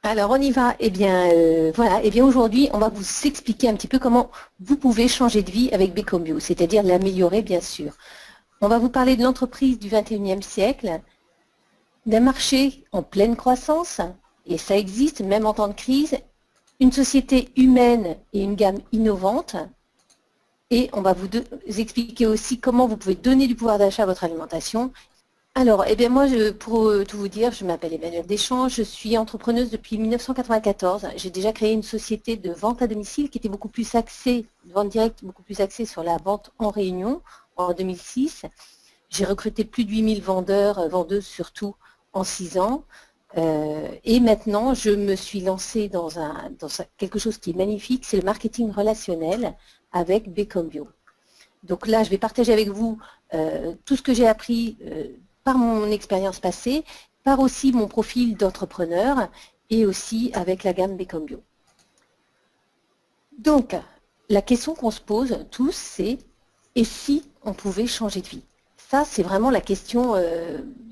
Alors, on y va. Eh bien, voilà. Eh bien, aujourd'hui, on va vous expliquer un petit peu comment vous pouvez changer de vie avec Becomio, c'est-à-dire l'améliorer, bien sûr. On va vous parler de l'entreprise du 21e siècle, d'un marché en pleine croissance, et ça existe même en temps de crise, une société humaine et une gamme innovante. Et on va vous expliquer aussi comment vous pouvez donner du pouvoir d'achat à votre alimentation. Alors, eh bien moi, pour tout vous dire, je m'appelle Emmanuelle Deschamps, je suis entrepreneuse depuis 1994. J'ai déjà créé une société de vente à domicile qui était beaucoup plus axée, de vente directe, beaucoup plus axée sur la vente en réunion en 2006. J'ai recruté plus de 8000 vendeurs, vendeuses surtout, en 6 ans. Et maintenant, je me suis lancée dans quelque chose qui est magnifique, c'est le marketing relationnel avec Becomio. Donc là, je vais partager avec vous tout ce que j'ai appris par mon expérience passée, par aussi mon profil d'entrepreneur et aussi avec la gamme Becomio. Donc, la question qu'on se pose tous, c'est et si on pouvait changer de vie? Ça, c'est vraiment la question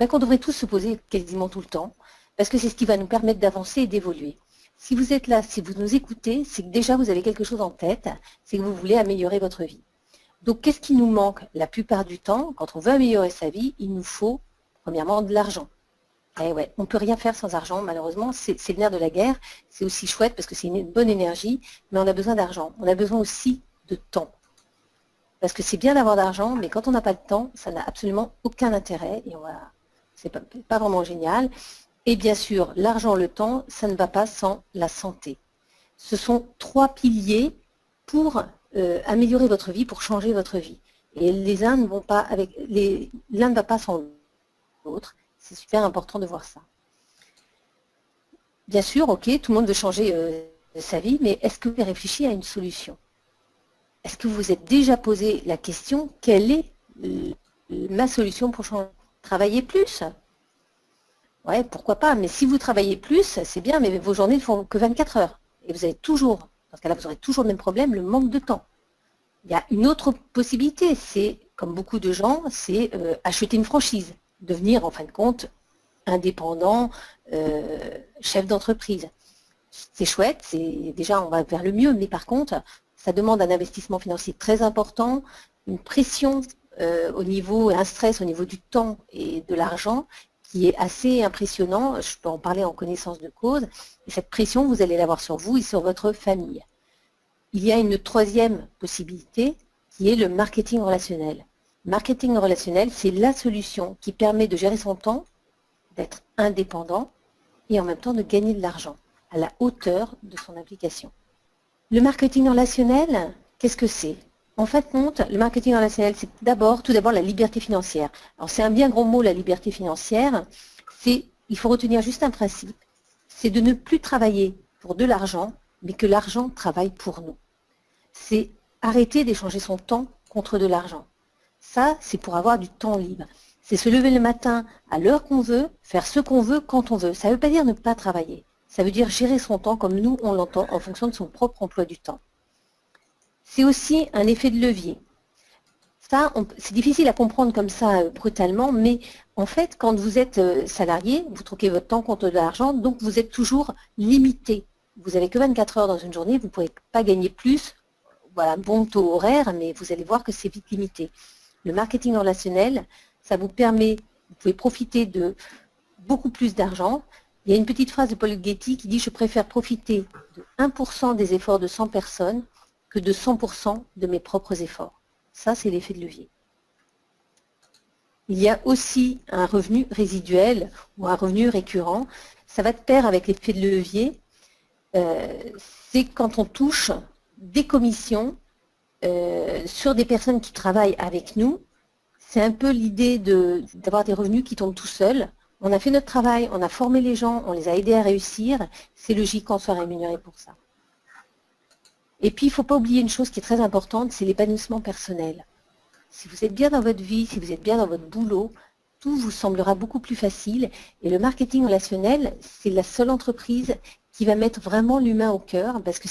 qu'on devrait tous se poser quasiment tout le temps, parce que c'est ce qui va nous permettre d'avancer et d'évoluer. Si vous êtes là, si vous nous écoutez, c'est que déjà vous avez quelque chose en tête, c'est que vous voulez améliorer votre vie. Donc, qu'est-ce qui nous manque la plupart du temps? Quand on veut améliorer sa vie, il nous faut, premièrement, de l'argent. Eh ouais, on ne peut rien faire sans argent, malheureusement, c'est le nerf de la guerre. C'est aussi chouette parce que c'est une bonne énergie, mais on a besoin d'argent. On a besoin aussi de temps. Parce que c'est bien d'avoir d'argent, mais quand on n'a pas de temps, ça n'a absolument aucun intérêt et c'est pas vraiment génial. Et bien sûr, l'argent, le temps, ça ne va pas sans la santé. Ce sont 3 piliers pour améliorer votre vie, pour changer votre vie. Et les uns ne vont pas avec l'un ne va pas sans l'autre. C'est super important de voir ça. Bien sûr, ok, tout le monde veut changer sa vie, mais est-ce que vous avez réfléchi à une solution? Est-ce que vous vous êtes déjà posé la question, quelle est ma solution pour changer? Travailler plus? Ouais, pourquoi pas, mais si vous travaillez plus, c'est bien, mais vos journées ne font que 24 heures. Et vous avez toujours, dans ce cas-là, vous aurez toujours le même problème, le manque de temps. Il y a une autre possibilité, c'est, comme beaucoup de gens, c'est acheter une franchise, devenir en fin de compte indépendant, chef d'entreprise. C'est chouette, déjà on va vers le mieux, mais par contre, ça demande un investissement financier très important, une pression un stress au niveau du temps et de l'argent qui est assez impressionnant. Je peux en parler en connaissance de cause. Et cette pression, vous allez l'avoir sur vous et sur votre famille. Il y a une troisième possibilité qui est le marketing relationnel. Le marketing relationnel, c'est la solution qui permet de gérer son temps, d'être indépendant et en même temps de gagner de l'argent à la hauteur de son implication. Le marketing relationnel, qu'est-ce que c'est? En fin de compte, le marketing relationnel, c'est tout d'abord la liberté financière. Alors c'est un bien gros mot, la liberté financière. Il faut retenir juste un principe, c'est de ne plus travailler pour de l'argent, mais que l'argent travaille pour nous. C'est arrêter d'échanger son temps contre de l'argent. Ça, c'est pour avoir du temps libre. C'est se lever le matin à l'heure qu'on veut, faire ce qu'on veut quand on veut. Ça ne veut pas dire ne pas travailler. Ça veut dire gérer son temps comme nous, on l'entend, en fonction de son propre emploi du temps. C'est aussi un effet de levier. Ça, c'est difficile à comprendre comme ça brutalement, mais en fait, quand vous êtes salarié, vous troquez votre temps contre de l'argent, donc vous êtes toujours limité. Vous n'avez que 24 heures dans une journée, vous ne pouvez pas gagner plus. Voilà, bon taux horaire, mais vous allez voir que c'est vite limité. Le marketing relationnel, ça vous permet, vous pouvez profiter de beaucoup plus d'argent. Il y a une petite phrase de Paul Getty qui dit « Je préfère profiter de 1% des efforts de 100 personnes que de 100% de mes propres efforts. » Ça, c'est l'effet de levier. Il y a aussi un revenu résiduel ou un revenu récurrent. Ça va de pair avec l'effet de levier. C'est quand on touche des commissions sur des personnes qui travaillent avec nous. C'est un peu l'idée d'avoir des revenus qui tombent tout seuls. On a fait notre travail, on a formé les gens, on les a aidés à réussir. C'est logique qu'on soit rémunéré pour ça. Et puis, il ne faut pas oublier une chose qui est très importante, c'est l'épanouissement personnel. Si vous êtes bien dans votre vie, si vous êtes bien dans votre boulot, tout vous semblera beaucoup plus facile. Et le marketing relationnel, c'est la seule entreprise qui va mettre vraiment l'humain au cœur, parce que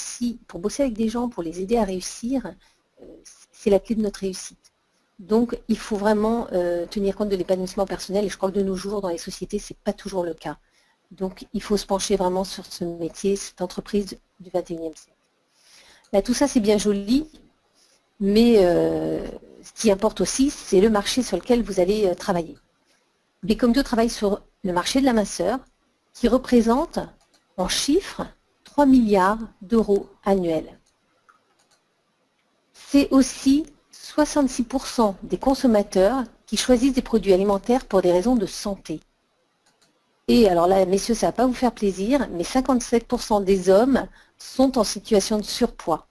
pour bosser avec des gens, pour les aider à réussir, c'est la clé de notre réussite. Donc, il faut vraiment tenir compte de l'épanouissement personnel, et je crois que de nos jours, dans les sociétés, ce n'est pas toujours le cas. Donc, il faut se pencher vraiment sur ce métier, cette entreprise du 21e siècle. Là, tout ça, c'est bien joli, mais ce qui importe aussi, c'est le marché sur lequel vous allez travailler. Becombio travaille sur le marché de la minceur, qui représente en chiffres 3 milliards d'euros annuels. C'est aussi 66% des consommateurs qui choisissent des produits alimentaires pour des raisons de santé. Et alors là, messieurs, ça ne va pas vous faire plaisir, mais 57% des hommes sont en situation de surpoids.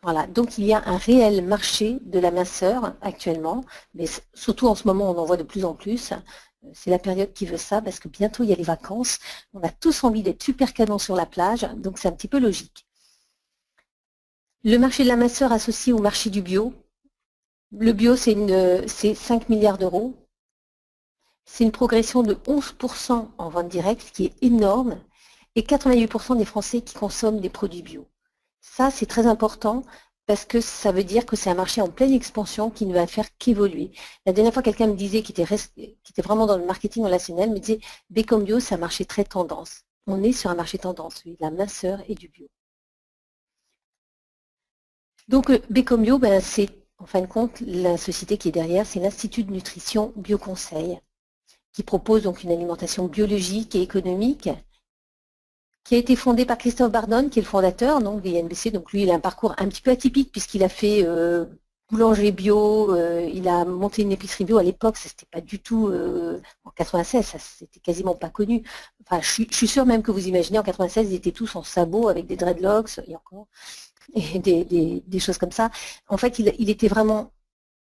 Voilà, donc il y a un réel marché de la minceur actuellement, mais surtout en ce moment, on en voit de plus en plus. C'est la période qui veut ça, parce que bientôt il y a les vacances. On a tous envie d'être super canons sur la plage, donc c'est un petit peu logique. Le marché de la minceur associé au marché du bio. Le bio, c'est 5 milliards d'euros. C'est une progression de 11% en vente directe, ce qui est énorme, et 88% des Français qui consomment des produits bio. Ça, c'est très important parce que ça veut dire que c'est un marché en pleine expansion qui ne va faire qu'évoluer. La dernière fois, quelqu'un me disait, qui était vraiment dans le marketing relationnel, me disait « Becomio, c'est un marché très tendance ». On est sur un marché tendance, celui de la minceur et du bio. Donc, Becomio, c'est en fin de compte, la société qui est derrière, c'est l'Institut de nutrition Bioconseil, qui propose donc une alimentation biologique et économique, qui a été fondé par Christophe Bardone, qui est le fondateur donc, des INBC. Donc lui, il a un parcours un petit peu atypique puisqu'il a fait boulanger bio, il a monté une épicerie bio à l'époque, ça c'était pas du tout en 96, ça c'était quasiment pas connu. Enfin, je suis sûre même que vous imaginez, en 96, ils étaient tous en sabots avec des dreadlocks, et encore, et des choses comme ça. En fait, il était vraiment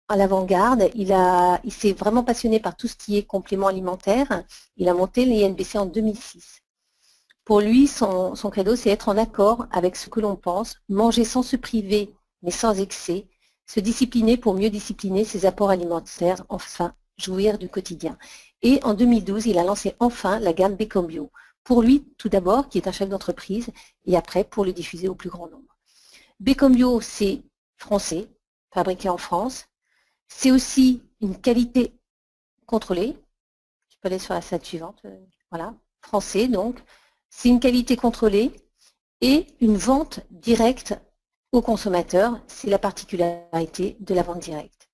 à l'avant-garde, il s'est vraiment passionné par tout ce qui est complément alimentaire. Il a monté l'INBC en 2006. Pour lui, son credo, c'est être en accord avec ce que l'on pense, manger sans se priver, mais sans excès, se discipliner pour mieux discipliner ses apports alimentaires, enfin, jouir du quotidien. Et en 2012, il a lancé enfin la gamme Becomio. Pour lui, tout d'abord, qui est un chef d'entreprise, et après, pour le diffuser au plus grand nombre. Becomio, c'est français, fabriqué en France. C'est aussi une qualité contrôlée. Je peux aller sur la slide suivante. Voilà, français donc. C'est une qualité contrôlée et une vente directe au consommateur. C'est la particularité de la vente directe.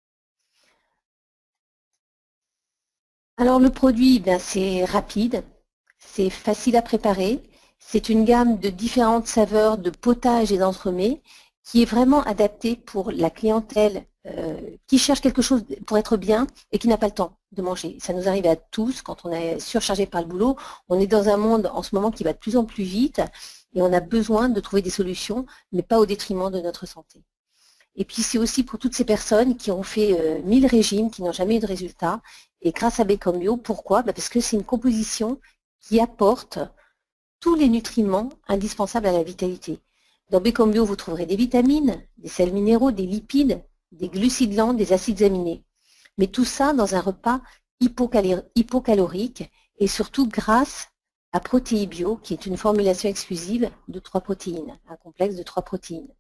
Alors le produit, c'est rapide, c'est facile à préparer. C'est une gamme de différentes saveurs de potage et d'entremets qui est vraiment adaptée pour la clientèle qui cherche quelque chose pour être bien et qui n'a pas le temps de manger. Ça nous arrive à tous quand on est surchargé par le boulot. On est dans un monde en ce moment qui va de plus en plus vite et on a besoin de trouver des solutions, mais pas au détriment de notre santé. Et puis c'est aussi pour toutes ces personnes qui ont fait 1000 régimes, qui n'ont jamais eu de résultat. Et grâce à Becomio, pourquoi? Parce que c'est une composition qui apporte tous les nutriments indispensables à la vitalité. Dans Becomio, vous trouverez des vitamines, des sels minéraux, des lipides, des glucides lents, des acides aminés. Mais tout ça dans un repas hypocalorique et surtout grâce à Protéibio, qui est une formulation exclusive de 3 protéines, un complexe de 3 protéines.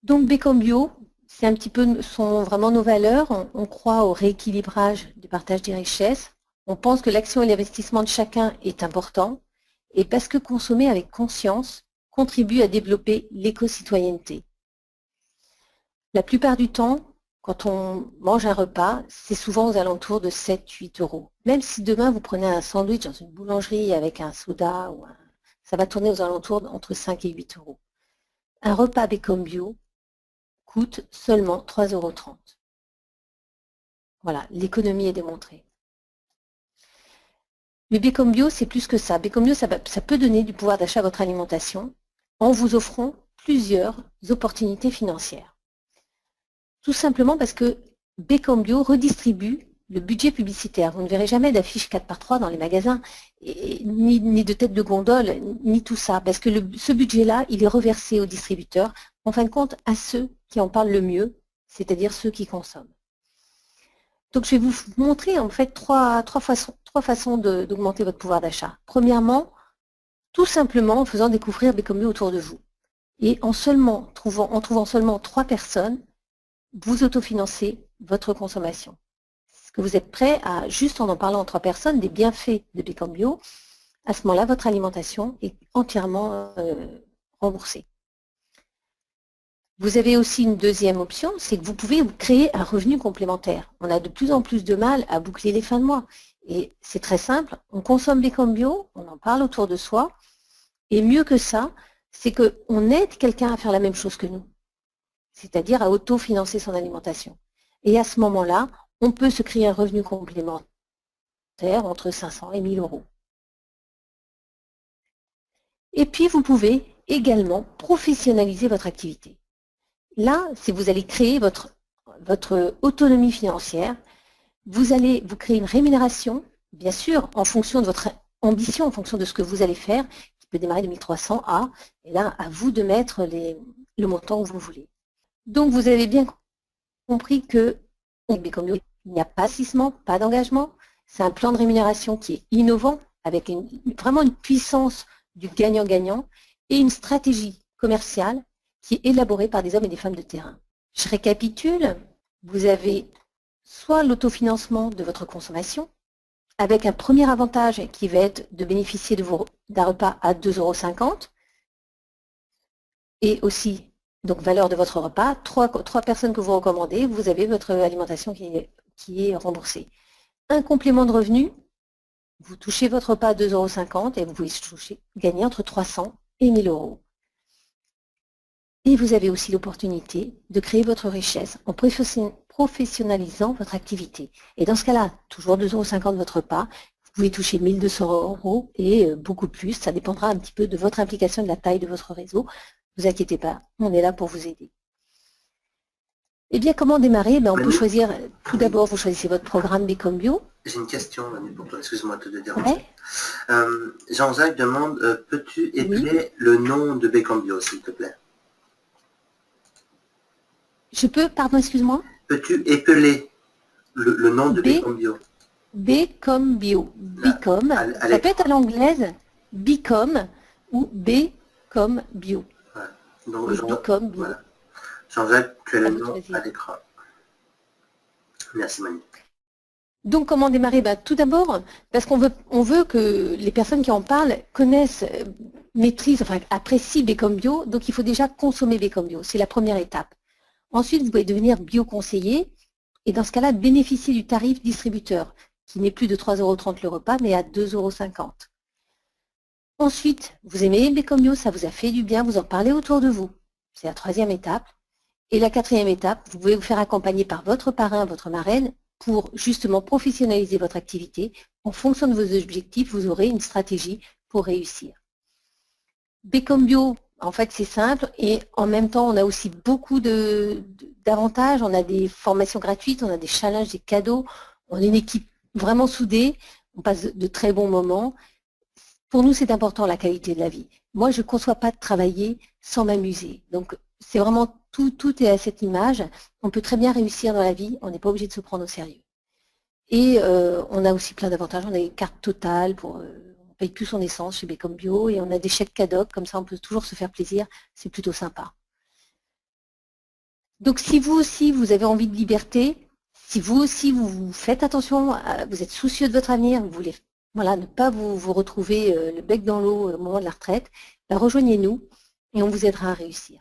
Donc Becomio, c'est un petit peu sont vraiment nos valeurs. On croit au rééquilibrage du partage des richesses. On pense que l'action et l'investissement de chacun est important. Et parce que consommer avec conscience contribue à développer l'éco-citoyenneté. La plupart du temps, quand on mange un repas, c'est souvent aux alentours de 7-8 euros. Même si demain vous prenez un sandwich dans une boulangerie avec un soda, ça va tourner aux alentours entre 5 et 8 euros. Un repas Becomio coûte seulement 3,30 €. Voilà, l'économie est démontrée. Mais Becomio, c'est plus que ça. Becomio, ça peut donner du pouvoir d'achat à votre alimentation en vous offrant plusieurs opportunités financières. Tout simplement parce que Becomio redistribue le budget publicitaire. Vous ne verrez jamais d'affiches 4x3 dans les magasins, ni de tête de gondole, ni tout ça, parce que ce budget-là, il est reversé aux distributeurs, en fin de compte, à ceux qui en parlent le mieux, c'est-à-dire ceux qui consomment. Donc, je vais vous montrer en fait trois façons d'augmenter votre pouvoir d'achat. Premièrement, tout simplement en faisant découvrir Becomio autour de vous. Et en trouvant seulement 3 personnes, vous autofinancez votre consommation. que vous êtes prêt à, juste en parlant entre 3 personnes, des bienfaits de Bécambio, à ce moment-là, votre alimentation est entièrement remboursée. Vous avez aussi une deuxième option, c'est que vous pouvez créer un revenu complémentaire. On a de plus en plus de mal à boucler les fins de mois. Et c'est très simple, on consomme Bécambio, on en parle autour de soi, et mieux que ça, c'est qu'on aide quelqu'un à faire la même chose que nous, c'est-à-dire à autofinancer son alimentation. Et à ce moment-là, on peut se créer un revenu complémentaire entre 500 et 1000 euros. Et puis, vous pouvez également professionnaliser votre activité. Là, si vous allez créer votre autonomie financière, vous allez vous créer une rémunération, bien sûr, en fonction de votre ambition, en fonction de ce que vous allez faire, qui peut démarrer de 1300 à, et là, à vous de mettre le montant où vous voulez. Donc, vous avez bien compris que il n'y a pas d'assistement, pas d'engagement. C'est un plan de rémunération qui est innovant, avec vraiment une puissance du gagnant-gagnant et une stratégie commerciale qui est élaborée par des hommes et des femmes de terrain. Je récapitule, vous avez soit l'autofinancement de votre consommation, avec un premier avantage qui va être de bénéficier d'un repas à 2,50 €, et aussi, donc valeur de votre repas, 3 personnes que vous recommandez, vous avez votre alimentation qui est remboursée. Un complément de revenu, vous touchez votre repas à 2,50 € et vous pouvez gagner entre 300 et 1000 euros. Et vous avez aussi l'opportunité de créer votre richesse en professionnalisant votre activité. Et dans ce cas-là, toujours 2,50 € votre repas, vous pouvez toucher 1200 € et beaucoup plus. Ça dépendra un petit peu de votre implication et de la taille de votre réseau. Ne vous inquiétez pas, on est là pour vous aider. Eh bien, comment démarrer? On peut choisir, tout d'abord, vous choisissez votre programme Bécambio. J'ai une question, Manu, pour toi. Excuse-moi de te dire. Ouais. Jean-Jacques demande, peux-tu épeler le nom de Bécambio, s'il te plaît? Je peux, pardon, excuse-moi? Peux-tu épeler le nom de Bécambio? Bécambio. Bicom. Ça peut être à l'anglaise, Bicom ou B comme bio. Ouais. Donc, Bicom bio. Voilà. Jean-Jacques, tu as le nom à l'écran. Merci, Manu. Donc, comment démarrer? Tout d'abord, parce qu'on veut que les personnes qui en parlent connaissent, maîtrisent, enfin apprécient Bécambio, donc il faut déjà consommer Bécambio. C'est la première étape. Ensuite, vous pouvez devenir bio-conseiller et dans ce cas-là, bénéficier du tarif distributeur, qui n'est plus de 3,30 € le repas, mais à 2,50 €. Ensuite, vous aimez Bécambio, ça vous a fait du bien, vous en parlez autour de vous. C'est la troisième étape. Et la quatrième étape, vous pouvez vous faire accompagner par votre parrain, votre marraine, pour justement professionnaliser votre activité. En fonction de vos objectifs, vous aurez une stratégie pour réussir. Bécambio, en fait, c'est simple et en même temps, on a aussi beaucoup d'avantages. On a des formations gratuites, on a des challenges, des cadeaux. On est une équipe vraiment soudée, on passe de très bons moments. Pour nous, c'est important la qualité de la vie. Moi, je ne conçois pas de travailler sans m'amuser. Donc, c'est vraiment tout est à cette image. On peut très bien réussir dans la vie, on n'est pas obligé de se prendre au sérieux. Et on a aussi plein d'avantages. On a des cartes totales, on ne paye plus son essence chez Bécambio et on a des chèques cadeaux, comme ça on peut toujours se faire plaisir. C'est plutôt sympa. Donc, si vous aussi, vous avez envie de liberté, si vous aussi, vous faites attention, vous êtes soucieux de votre avenir, vous voulez ne pas vous retrouver le bec dans l'eau au moment de la retraite, rejoignez-nous et on vous aidera à réussir.